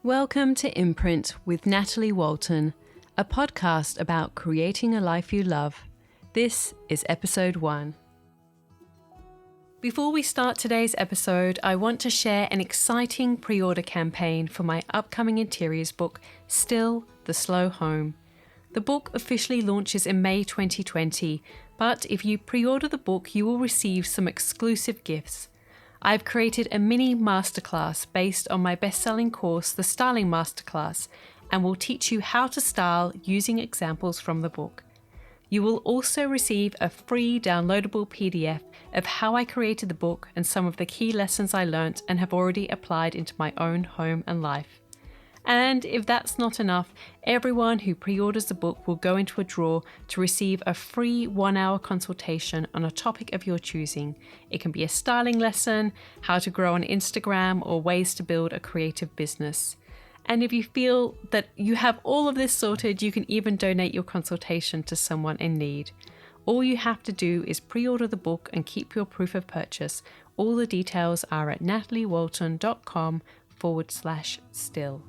Welcome to Imprint with Natalie Walton, a podcast about creating a life you love. This is episode 1. Before we start today's episode, I want to share an exciting pre-order campaign for my upcoming interiors book, Still the Slow Home. The book officially launches in May 2020, but if you pre-order the book, you will receive some exclusive gifts. I've created a mini masterclass based on my best-selling course, The Styling Masterclass, and will teach you how to style using examples from the book. You will also receive a free downloadable PDF of how I created the book and some of the key lessons I learnt and have already applied into my own home and life. And if that's not enough, everyone who pre-orders the book will go into a draw to receive a free 1-hour consultation on a topic of your choosing. It can be a styling lesson, how to grow on Instagram, or ways to build a creative business. And if you feel that you have all of this sorted, you can even donate your consultation to someone in need. All you have to do is pre-order the book and keep your proof of purchase. All the details are at nataliewalton.com/still.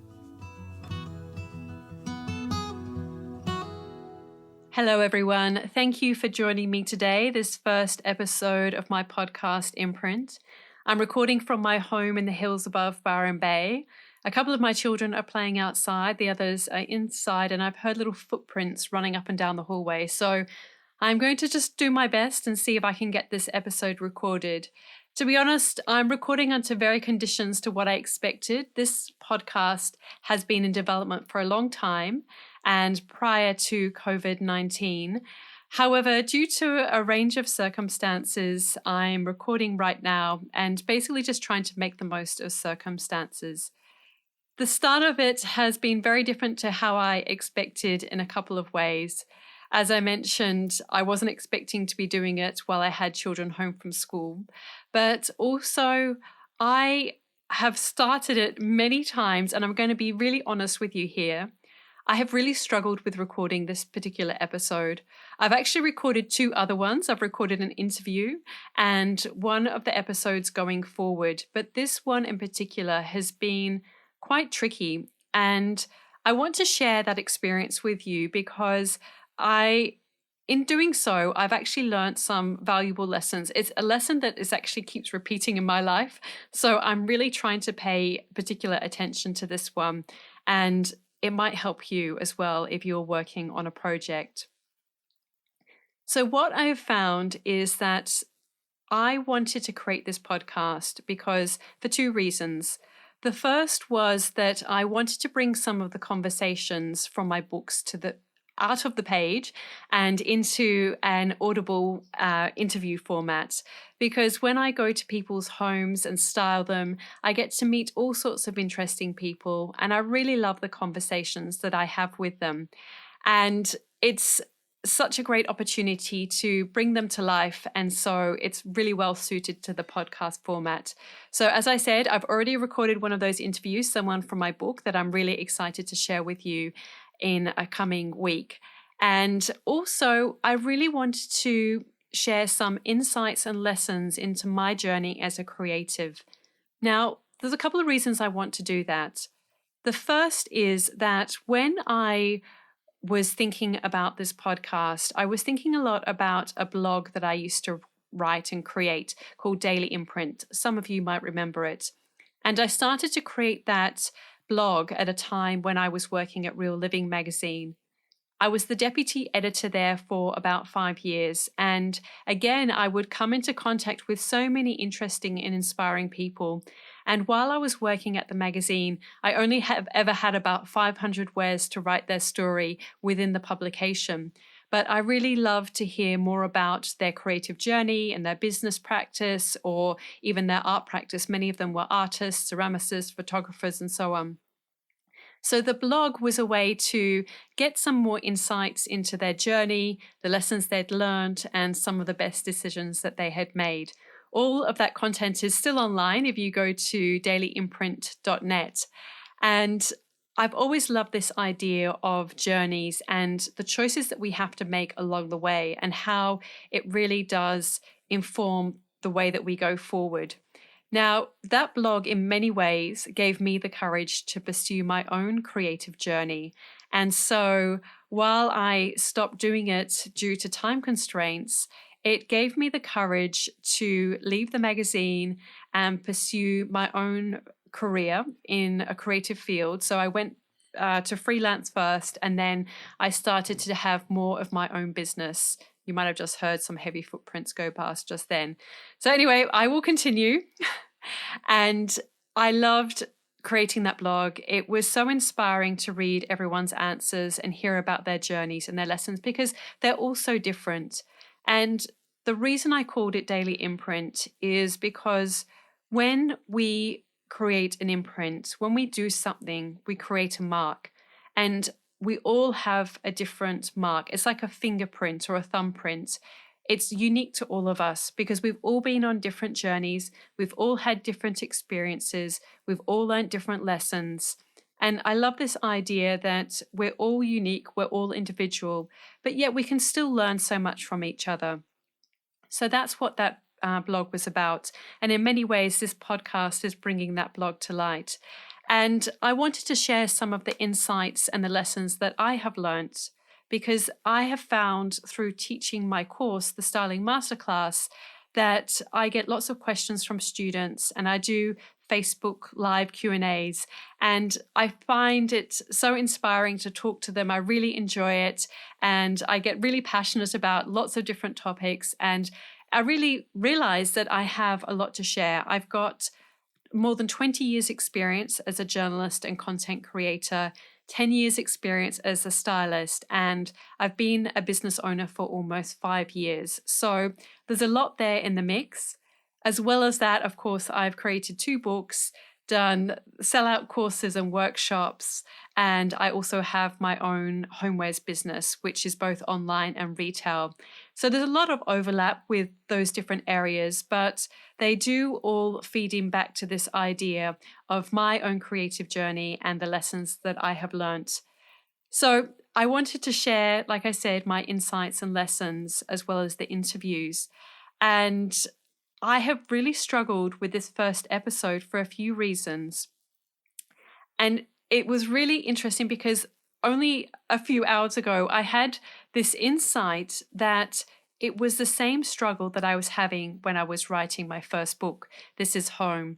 Hello everyone, thank you for joining me today, this first episode of my podcast Imprint. I'm recording from my home in the hills above Byron Bay. A couple of my children are playing outside, the others are inside, and I've heard little footprints running up and down the hallway. So I'm going to just do my best and see if I can get this episode recorded. To be honest, I'm recording under very conditions to what I expected. This podcast has been in development for a long time and prior to COVID-19. However, due to a range of circumstances, I'm recording right now and basically just trying to make the most of circumstances. The start of it has been very different to how I expected in a couple of ways. As I mentioned, I wasn't expecting to be doing it while I had children home from school, but also I have started it many times, and I'm going to be really honest with you here. I have really struggled with recording this particular episode. I've actually recorded 2 other ones. I've recorded an interview and one of the episodes going forward, but this one in particular has been quite tricky, and I want to share that experience with you because in doing so, I've actually learned some valuable lessons. It's a lesson that actually keeps repeating in my life. So I'm really trying to pay particular attention to this one. And it might help you as well if you're working on a project. So what I've found is that I wanted to create this podcast because for 2 reasons. The first was that I wanted to bring some of the conversations from my books out of the page and into an audible interview format, because when I go to people's homes and style them, I get to meet all sorts of interesting people, and I really love the conversations that I have with them. And it's such a great opportunity to bring them to life, and so it's really well suited to the podcast format. So as I said, I've already recorded one of those interviews, someone from my book that I'm really excited to share with you in a coming week. And also, I really wanted to share some insights and lessons into my journey as a creative. Now, there's a couple of reasons I want to do that. The first is that when I was thinking about this podcast, I was thinking a lot about a blog that I used to write and create called Daily Imprint. Some of you might remember it. And I started to create that blog at a time when I was working at Real Living magazine. I was the deputy editor there for about 5 years. And again, I would come into contact with so many interesting and inspiring people. And while I was working at the magazine, I only have ever had about 500 words to write their story within the publication. But I really love to hear more about their creative journey and their business practice, or even their art practice. Many of them were artists, ceramicists, photographers, and so on. So the blog was a way to get some more insights into their journey, the lessons they'd learned, and some of the best decisions that they had made. All of that content is still online if you go to dailyimprint.net. And I've always loved this idea of journeys and the choices that we have to make along the way, and how it really does inform the way that we go forward. Now, that blog in many ways gave me the courage to pursue my own creative journey. And so while I stopped doing it due to time constraints, it gave me the courage to leave the magazine and pursue my own career in a creative field. So I went to freelance first, and then I started to have more of my own business. You might have just heard some heavy footprints go past just then. So, anyway, I will continue. And I loved creating that blog. It was so inspiring to read everyone's answers and hear about their journeys and their lessons because they're all so different. And the reason I called it Daily Imprint is because when we create an imprint, when we do something, we create a mark. And we all have a different mark. It's like a fingerprint or a thumbprint. It's unique to all of us because we've all been on different journeys. We've all had different experiences. We've all learned different lessons. And I love this idea that we're all unique, we're all individual, but yet we can still learn so much from each other. So that's what that blog was about. And in many ways, this podcast is bringing that blog to light. And I wanted to share some of the insights and the lessons that I have learnt because I have found through teaching my course, the Styling Masterclass, that I get lots of questions from students and I do Facebook live Q&As, and I find it so inspiring to talk to them. I really enjoy it, and I get really passionate about lots of different topics, and I really realize that I have a lot to share. I've got more than 20 years experience as a journalist and content creator, 10 years experience as a stylist, and I've been a business owner for almost 5 years. So there's a lot there in the mix. As well as that, of course, I've created 2 books, done sellout courses and workshops, and I also have my own homewares business, which is both online and retail. So there's a lot of overlap with those different areas, but they do all feed in back to this idea of my own creative journey and the lessons that I have learnt. So I wanted to share, like I said, my insights and lessons as well as the interviews. And I have really struggled with this first episode for a few reasons. And it was really interesting because only a few hours ago, I had this insight that it was the same struggle that I was having when I was writing my first book, This Is Home.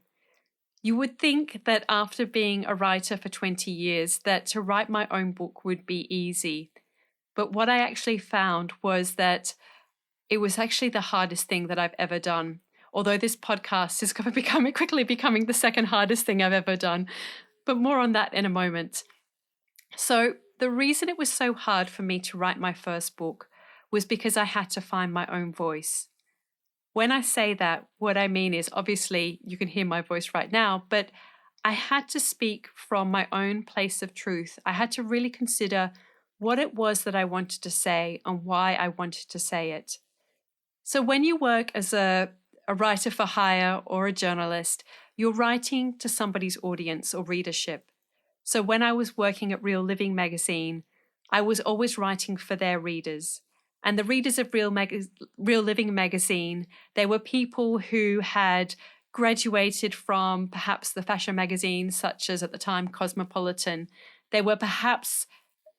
You would think that after being a writer for 20 years, that to write my own book would be easy. But what I actually found was that it was actually the hardest thing that I've ever done. Although this podcast is going to quickly becoming the second hardest thing I've ever done. But more on that in a moment. So the reason it was so hard for me to write my first book was because I had to find my own voice. When I say that, what I mean is obviously you can hear my voice right now, but I had to speak from my own place of truth. I had to really consider what it was that I wanted to say and why I wanted to say it. So when you work as a writer for hire or a journalist, you're writing to somebody's audience or readership. So when I was working at Real Living magazine, I was always writing for their readers. And the readers of Real Living magazine, they were people who had graduated from perhaps the fashion magazines, such as at the time Cosmopolitan. They were perhaps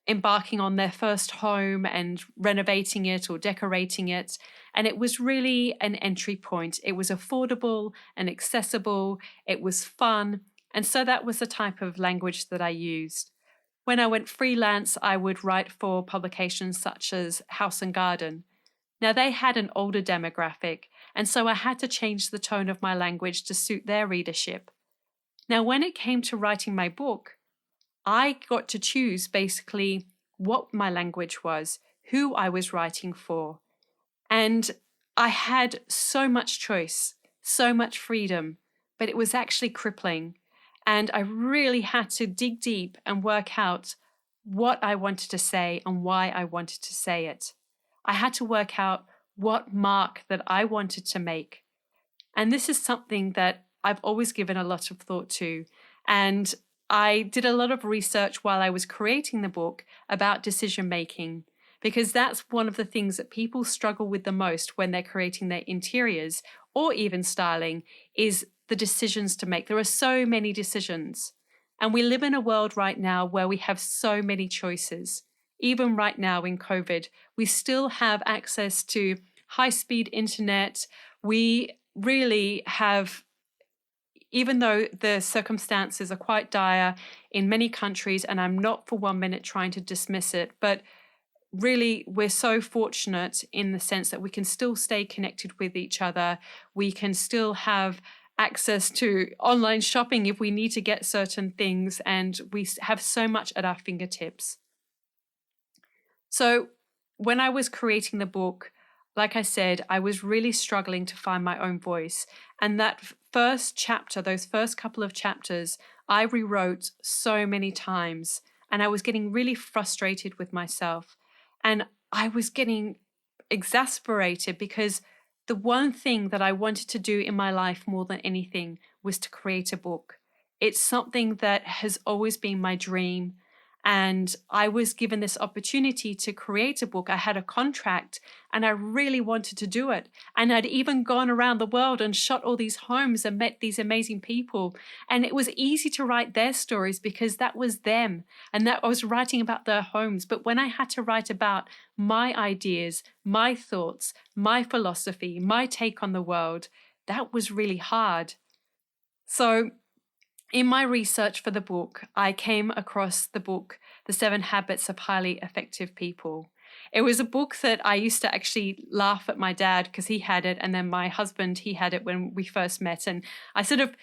embarking on their first home and renovating it or decorating it. And it was really an entry point. It was affordable and accessible. It was fun. And so that was the type of language that I used. When I went freelance, I would write for publications such as House and Garden. Now, they had an older demographic, and so I had to change the tone of my language to suit their readership. Now, when it came to writing my book, I got to choose basically what my language was, who I was writing for. And I had so much choice, so much freedom, but it was actually crippling. And I really had to dig deep and work out what I wanted to say and why I wanted to say it. I had to work out what mark that I wanted to make. And this is something that I've always given a lot of thought to. And I did a lot of research while I was creating the book about decision making, because that's one of the things that people struggle with the most when they're creating their interiors or even styling, is the decisions to make. There are so many decisions. And we live in a world right now where we have so many choices. Even right now in COVID, we still have access to high-speed internet. We really have, even though the circumstances are quite dire in many countries, and I'm not for 1 minute trying to dismiss it, but really we're so fortunate in the sense that we can still stay connected with each other. We can still have access to online shopping if we need to get certain things, and we have so much at our fingertips. So when I was creating the book, like I said, I was really struggling to find my own voice. And that first chapter, those first couple of chapters, I rewrote so many times, and I was getting really frustrated with myself. And I was getting exasperated because the one thing that I wanted to do in my life more than anything was to create a book. It's something that has always been my dream. And I was given this opportunity to create a book. I had a contract and I really wanted to do it. And I'd even gone around the world and shot all these homes and met these amazing people. And it was easy to write their stories because that was them. And that I was writing about their homes. But when I had to write about my ideas, my thoughts, my philosophy, my take on the world, that was really hard. So in my research for the book, I came across the book, The 7 Habits of Highly Effective People. It was a book that I used to actually laugh at my dad because he had it, and then my husband, he had it when we first met. And I sort of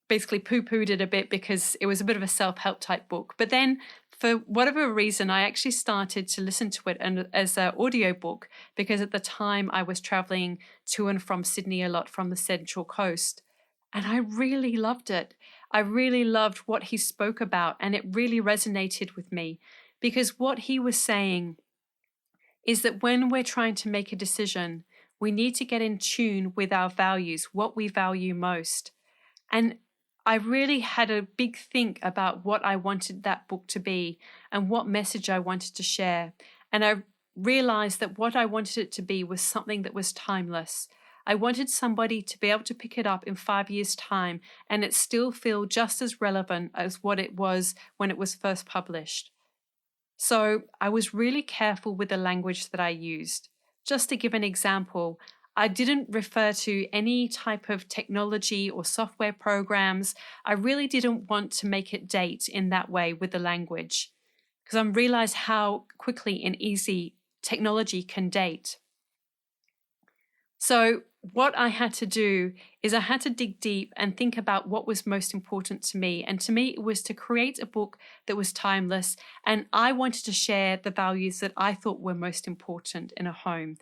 basically poo-pooed it a bit because it was a bit of a self-help type book. But then for whatever reason, I actually started to listen to it as an audiobook because at the time I was traveling to and from Sydney a lot from the Central Coast. And I really loved it. I really loved what he spoke about, and it really resonated with me because what he was saying is that when we're trying to make a decision, we need to get in tune with our values, what we value most. And I really had a big think about what I wanted that book to be and what message I wanted to share. And I realized that what I wanted it to be was something that was timeless. I wanted somebody to be able to pick it up in 5 years' time and it still feel just as relevant as what it was when it was first published. So I was really careful with the language that I used. Just to give an example, I didn't refer to any type of technology or software programs. I really didn't want to make it date in that way with the language because I realized how quickly and easy technology can date. So what I had to do is I had to dig deep and think about what was most important to me. And to me, it was to create a book that was timeless. And I wanted to share the values that I thought were most important in a home.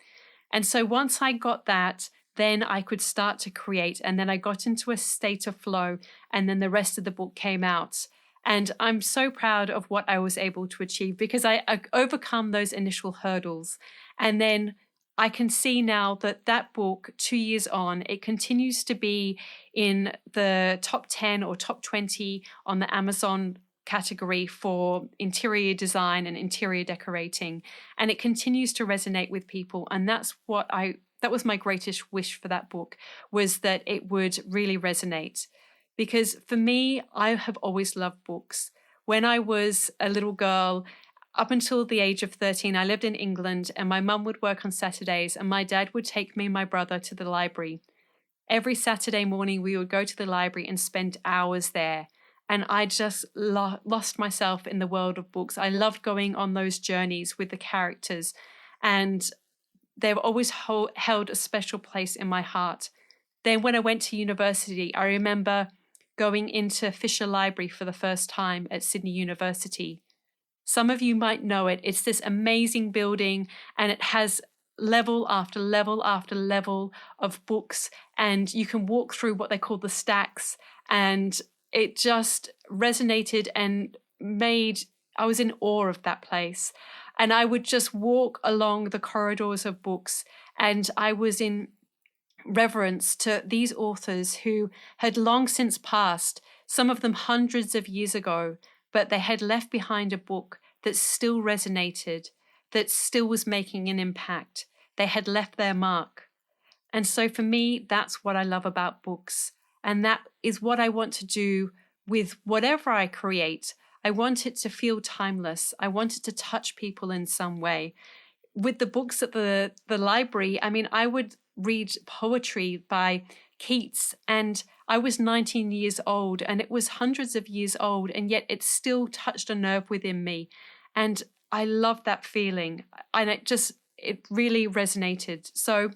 And so once I got that, then I could start to create. And then I got into a state of flow. And then the rest of the book came out. And I'm so proud of what I was able to achieve because I overcome those initial hurdles. And then I can see now that that book, 2 years on, it continues to be in the top 10 or top 20 on the Amazon category for interior design and interior decorating. And it continues to resonate with people. And that was my greatest wish for that book, was that it would really resonate. Because for me, I have always loved books. When I was a little girl, up until the age of 13, I lived in England and my mum would work on Saturdays and my dad would take me and my brother to the library. Every Saturday morning, we would go to the library and spend hours there. And I just lost myself in the world of books. I loved going on those journeys with the characters, and they've always held a special place in my heart. Then when I went to university, I remember going into Fisher Library for the first time at Sydney University. Some of you might know it. It's this amazing building and it has level after level after level of books, and you can walk through what they call the stacks, and it just resonated and I was in awe of that place. And I would just walk along the corridors of books and I was in reverence to these authors who had long since passed, some of them hundreds of years ago, but they had left behind a book that still resonated, that still was making an impact. They had left their mark. And so for me, that's what I love about books. And that is what I want to do with whatever I create. I want it to feel timeless. I want it to touch people in some way. With the books at the library, I mean, I would read poetry by Keats, and I was 19 years old, and it was hundreds of years old, and yet it still touched a nerve within me. And I loved that feeling, and it really resonated. So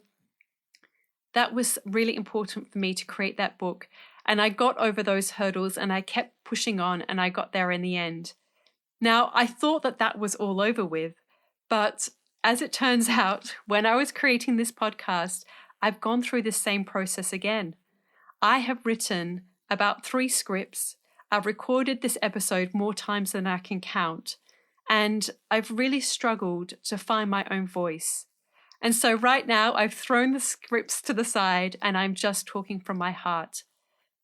that was really important for me to create that book. And I got over those hurdles, and I kept pushing on, and I got there in the end. Now, I thought that that was all over with, but as it turns out, when I was creating this podcast, I've gone through the same process again. I have written about 3 scripts. I've recorded this episode more times than I can count, and I've really struggled to find my own voice. And so right now, I've thrown the scripts to the side, and I'm just talking from my heart,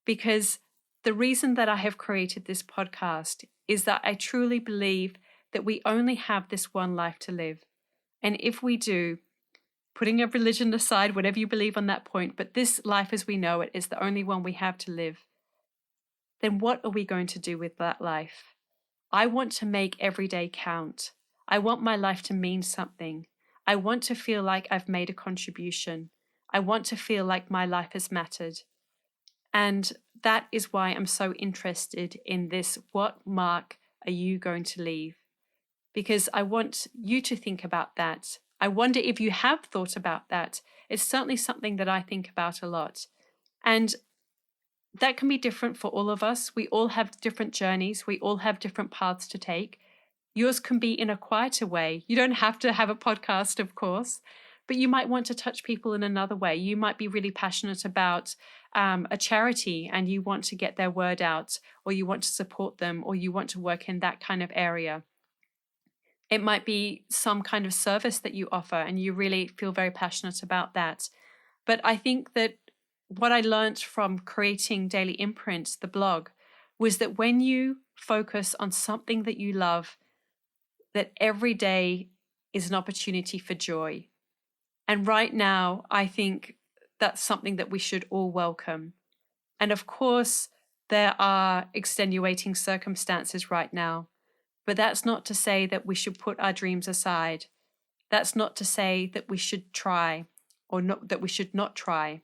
because the reason that I have created this podcast is that I truly believe that we only have this one life to live. And if we do, putting a religion aside, whatever you believe on that point, but this life as we know it is the only one we have to live, then what are we going to do with that life? I want to make every day count. I want my life to mean something. I want to feel like I've made a contribution. I want to feel like my life has mattered. And that is why I'm so interested in this. What mark are you going to leave? Because I want you to think about that. I wonder if you have thought about that. It's certainly something that I think about a lot. And that can be different for all of us. We all have different journeys. We all have different paths to take. Yours can be in a quieter way. You don't have to have a podcast, of course, but you might want to touch people in another way. You might be really passionate about a charity and you want to get their word out, or you want to support them, or you want to work in that kind of area. It might be some kind of service that you offer and you really feel very passionate about that. But I think that what I learned from creating Daily Imprint, the blog, was that when you focus on something that you love, that every day is an opportunity for joy. And right now, I think that's something that we should all welcome. And of course, there are extenuating circumstances right now. But that's not to say that we should put our dreams aside. That's not to say that we should try or not, that we should not try.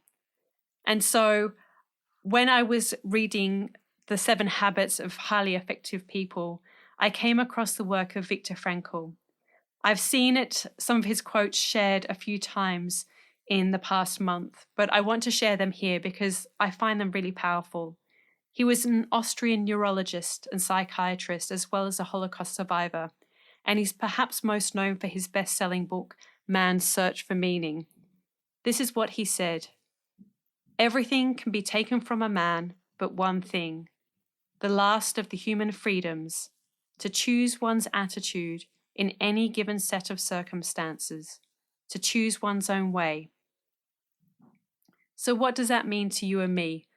And so when I was reading The 7 Habits of Highly Effective People, I came across the work of Viktor Frankl. I've seen it, some of his quotes shared a few times in the past month, but I want to share them here because I find them really powerful. He was an Austrian neurologist and psychiatrist, as well as a Holocaust survivor, and he's perhaps most known for his best-selling book, Man's Search for Meaning. This is what he said: "Everything can be taken from a man but one thing, the last of the human freedoms, to choose one's attitude in any given set of circumstances, to choose one's own way." So what does that mean to you and me?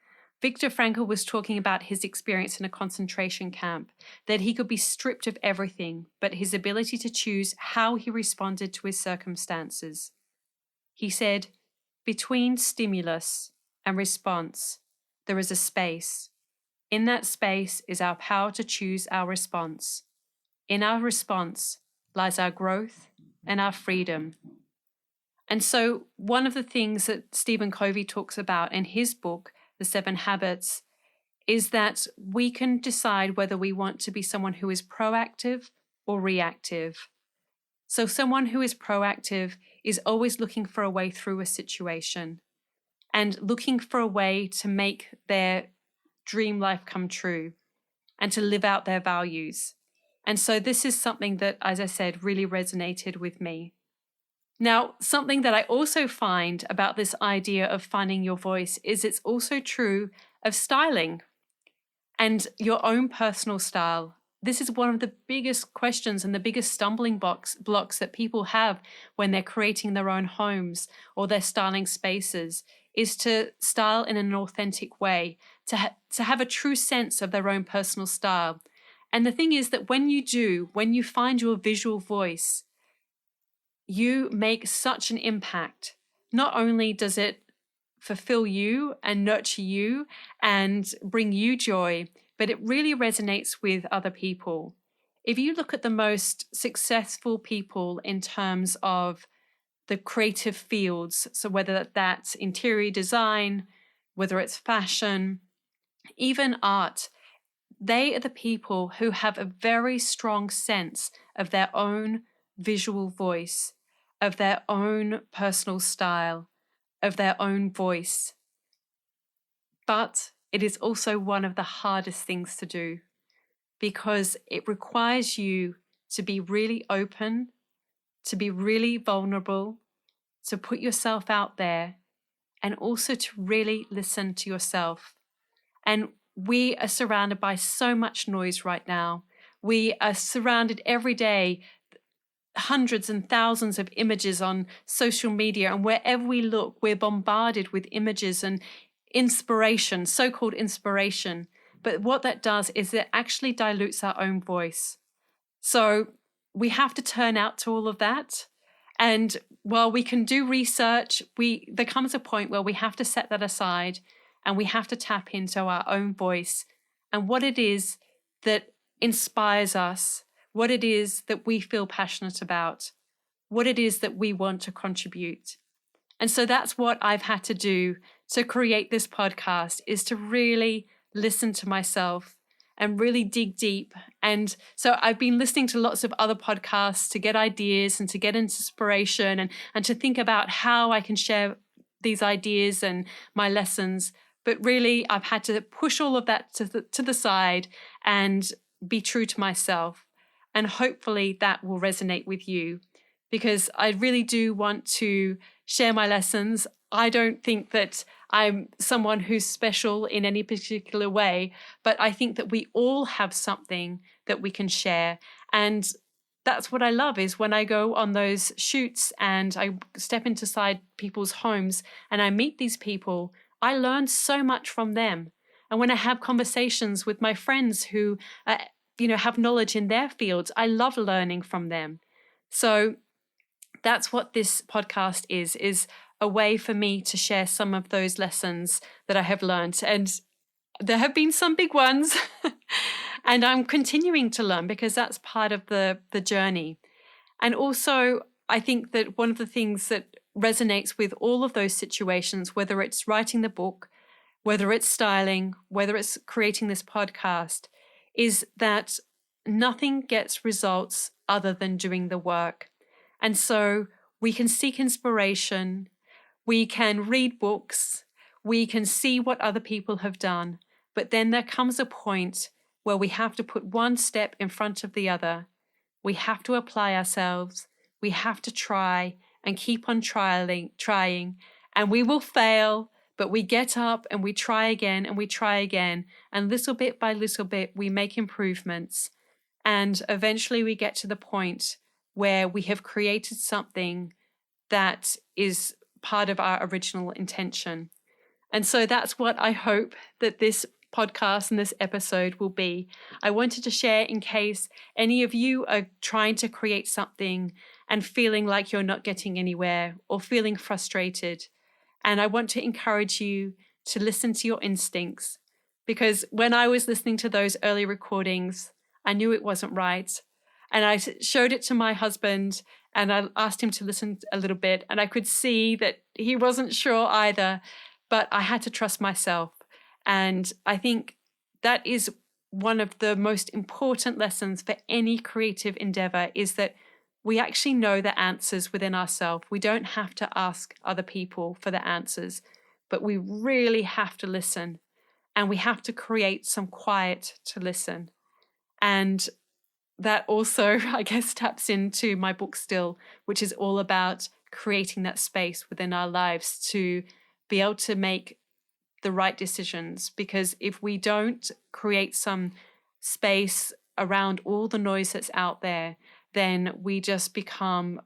Viktor Frankl was talking about his experience in a concentration camp, that he could be stripped of everything but his ability to choose how he responded to his circumstances. He said, "Between stimulus and response, there is a space. In that space is our power to choose our response. In our response lies our growth and our freedom." And so one of the things that Stephen Covey talks about in his book, The 7 Habits, is that we can decide whether we want to be someone who is proactive or reactive. So someone who is proactive is always looking for a way through a situation and looking for a way to make their dream life come true and to live out their values. And so this is something that, as I said, really resonated with me. Now, something that I also find about this idea of finding your voice is it's also true of styling and your own personal style. This is one of the biggest questions and the biggest stumbling blocks that people have when they're creating their own homes or they're styling spaces, is to style in an authentic way, to have a true sense of their own personal style. And the thing is that when you find your visual voice, you make such an impact. Not only does it fulfill you and nurture you and bring you joy, but it really resonates with other people. If you look at the most successful people in terms of the creative fields, so whether that's interior design, whether it's fashion, even art, they are the people who have a very strong sense of their own visual voice, of their own personal style, of their own voice. But it is also one of the hardest things to do because it requires you to be really open, to be really vulnerable, to put yourself out there, and also to really listen to yourself. And we are surrounded by so much noise right now. We are surrounded every day, hundreds and thousands of images on social media, and wherever we look, we're bombarded with images and inspiration, so-called inspiration. But what that does is it actually dilutes our own voice. So we have to turn out to all of that. And while we can do research, there comes a point where we have to set that aside and we have to tap into our own voice and what it is that inspires us, what it is that we feel passionate about, what it is that we want to contribute. And so that's what I've had to do to create this podcast, is to really listen to myself and really dig deep. And so I've been listening to lots of other podcasts to get ideas and to get inspiration and to think about how I can share these ideas and my lessons. But really, I've had to push all of that to the side and be true to myself. And hopefully that will resonate with you, because I really do want to share my lessons. I don't think that I'm someone who's special in any particular way, but I think that we all have something that we can share. And that's what I love, is when I go on those shoots and I step inside people's homes and I meet these people, I learn so much from them. And when I have conversations with my friends who have knowledge in their fields, I love learning from them. So that's what this podcast is a way for me to share some of those lessons that I have learned. And there have been some big ones and I'm continuing to learn because that's part of the journey. And also, I think that one of the things that resonates with all of those situations, whether it's writing the book, whether it's styling, whether it's creating this podcast, is that nothing gets results other than doing the work. And so we can seek inspiration, we can read books, we can see what other people have done, but then there comes a point where we have to put one step in front of the other. We have to apply ourselves, we have to try and keep on trying, and we will fail, but we get up and we try again and we try again, and little bit by little bit we make improvements, and eventually we get to the point where we have created something that is part of our original intention. And so that's what I hope that this podcast and this episode will be. I wanted to share in case any of you are trying to create something and feeling like you're not getting anywhere or feeling frustrated. And I want to encourage you to listen to your instincts, because when I was listening to those early recordings, I knew it wasn't right. And I showed it to my husband and I asked him to listen a little bit, and I could see that he wasn't sure either, but I had to trust myself. And I think that is one of the most important lessons for any creative endeavor, is that we actually know the answers within ourselves. We don't have to ask other people for the answers, but we really have to listen, and we have to create some quiet to listen. And that also, I guess, taps into my book Still, which is all about creating that space within our lives to be able to make the right decisions. Because if we don't create some space around all the noise that's out there, then we just become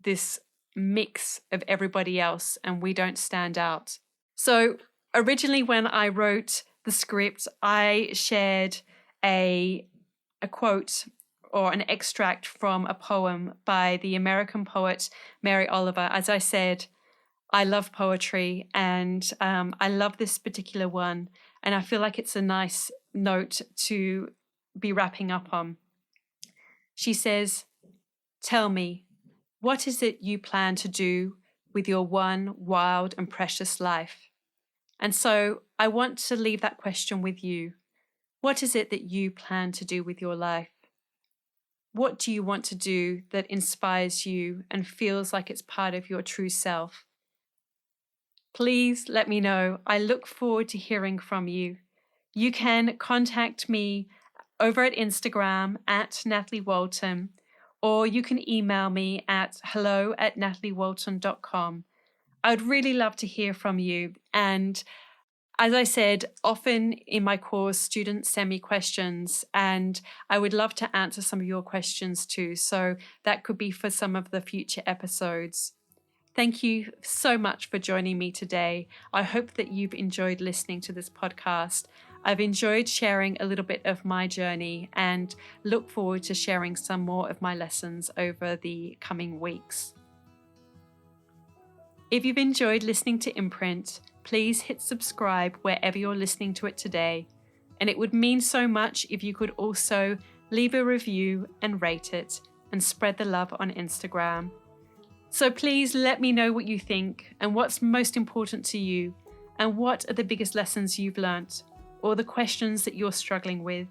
this mix of everybody else and we don't stand out. So originally when I wrote the script, I shared a quote or an extract from a poem by the American poet Mary Oliver. As I said, I love poetry, and I love this particular one, and I feel like it's a nice note to be wrapping up on. She says, "Tell me, what is it you plan to do with your one wild and precious life?" And so I want to leave that question with you. What is it that you plan to do with your life? What do you want to do that inspires you and feels like it's part of your true self? Please let me know. I look forward to hearing from you. You can contact me over at Instagram at Natalie Walton, or you can email me at hello@nataliewalton.com. I would really love to hear from you. And as I said, often in my course, students send me questions, and I would love to answer some of your questions too. So that could be for some of the future episodes. Thank you so much for joining me today. I hope that you've enjoyed listening to this podcast. I've enjoyed sharing a little bit of my journey and look forward to sharing some more of my lessons over the coming weeks. If you've enjoyed listening to Imprint, please hit subscribe wherever you're listening to it today. And it would mean so much if you could also leave a review and rate it and spread the love on Instagram. So please let me know what you think and what's most important to you, and what are the biggest lessons you've learnt or the questions that you're struggling with.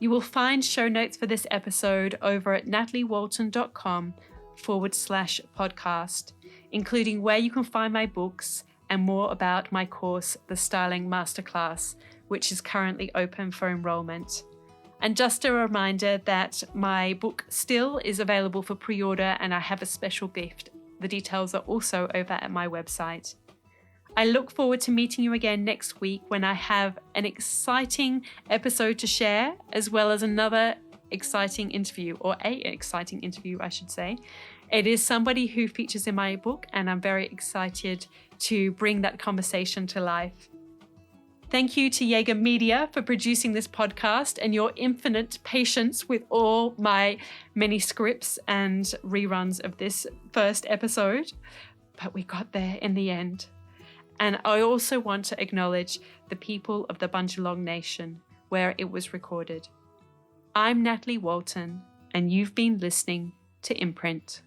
You will find show notes for this episode over at nataliewalton.com/podcast, including where you can find my books and more about my course, The Styling Masterclass, which is currently open for enrollment. And just a reminder that my book still is available for pre-order, and I have a special gift. The details are also over at my website. I look forward to meeting you again next week when I have an exciting episode to share, as well as another exciting interview, or an exciting interview, I should say. It is somebody who features in my book, and I'm very excited to bring that conversation to life. Thank you to Jaeger Media for producing this podcast and your infinite patience with all my many scripts and reruns of this first episode. But we got there in the end. And I also want to acknowledge the people of the Bundjalung Nation where it was recorded. I'm Natalie Walton, and you've been listening to Imprint.